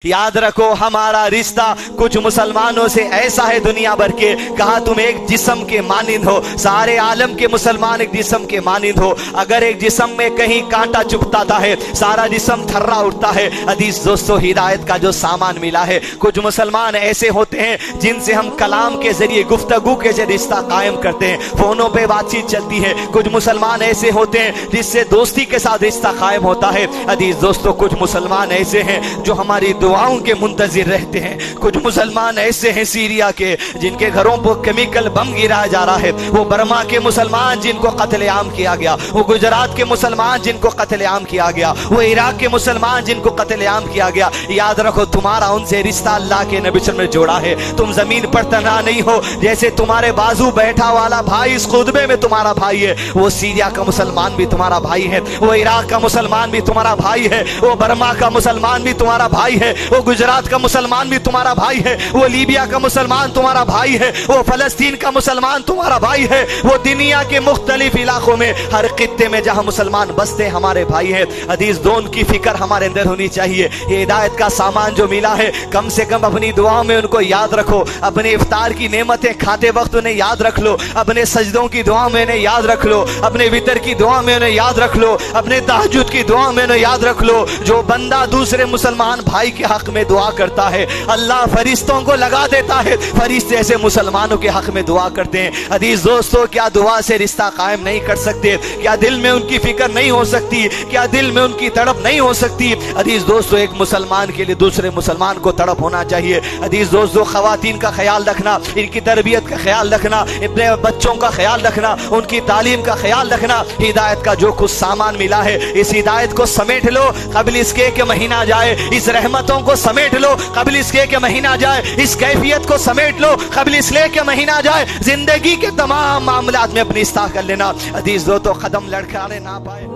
याद रखो हमारा रिश्ता कुछ मुसलमानों से ऐसा है दुनिया भर के, कहा तुम एक जिस्म के मानिंद हो, सारे आलम के मुसलमान एक जिस्म के मानिंद हो। अगर एक जिस्म में कहीं कांटा चुभता है सारा जिस्म थर्रा उठता है। हदीस दोस्तों, हिदायत का जो सामान मिला है, कुछ मुसलमान ऐसे होते हैं जिनसे हम कलाम के जरिए गुफ्तगू के जरिए रिश्ता कायम करते हैं, फोनों पे बातचीत चलती है। कुछ मुसलमान ऐसे होते हैं जिससे दोस्ती के साथ रिश्ता कायम होता है। हदीस दोस्तों, कुछ मुसलमान ऐसे हैं जो हमारी दुआओं के मुंतजिर रहते हैं। कुछ मुसलमान ऐसे हैं सीरिया के जिनके घरों पर केमिकल बम गिराया जा रहा है, वो बर्मा के मुसलमान जिनको कत्लेआम किया गया, वो गुजरात के मुसलमान जिनको कत्लेआम किया गया, वो इराक के मुसलमान जिनको कत्लेआम किया गया। याद रखो तुम्हारा उनसे रिश्ता अल्लाह के नबी से जोड़ा है। तुम जमीन पर तन्हा नहीं हो, जैसे तुम्हारे बाजू बैठा वाला भाई इस खुतबे में तुम्हारा भाई है, वो सीरिया का मुसलमान भी तुम्हारा भाई है, वो इराक का मुसलमान भी तुम्हारा भाई है, वो बर्मा का मुसलमान भी तुम्हारा भाई है, वो गुजरात का मुसलमान भी तुम्हारा भाई है, वो लीबिया का मुसलमान तुम्हारा भाई है, वो फलस्तीन का मुसलमान तुम्हारा भाई है, वो दुनिया के मुख्तलिफ इलाकों में हर खित्ते में जहां मुसलमान बसते हमारे भाई हैं। हदीस दोनों की फिक्र हमारे अंदर होनी चाहिए। ये हिदायत का सामान जो मिला है, कम से कम अपनी दुआओं में उनको याद रखो। अपने इफ्तार की नेमतें खाते वक्त उन्हें याद रख लो, अपने सजदों की दुआ में उन्हें याद रख लो, अपने वितर की दुआ में उन्हें याद रख लो, अपने तहज्जुद की दुआ में उन्हें याद रख लो। जो बंदा दूसरे मुसलमान भाई के हक में दुआ करता है, अल्लाह फरिश्तों को लगा देता है, फरिश्ते ऐसे मुसलमानों के हक में दुआ करते हैं। हदीस दोस्तों, क्या दुआ से रिश्ता कायम नहीं कर सकते? क्या दिल में उनकी फिक्र नहीं हो सकती? क्या दिल में उनकी तड़प नहीं हो सकती? हदीस दोस्तों, एक मुसलमान के लिए दूसरे मुसलमान को तड़प होना चाहिए। हदीस दोस्तों, खवातीन का ख्याल रखना, इनकी तरबियत का ख्याल रखना, अपने बच्चों का ख्याल रखना, उनकी तालीम का ख्याल रखना। हिदायत का जो कुछ सामान मिला है, इस हिदायत को समेट लो कबल इसके कि महीना जाए, इस रहमतों को समेट लो कबल इसके कि महीना जाए, इस कैफियत को समेट लो कबल इसलिए कि महीना जाए। जिंदगी के तमाम मामलात में अपनी इस्लाह कर लेना। हदीस दोस्तों, कदम लड़खड़ाने ना पाए।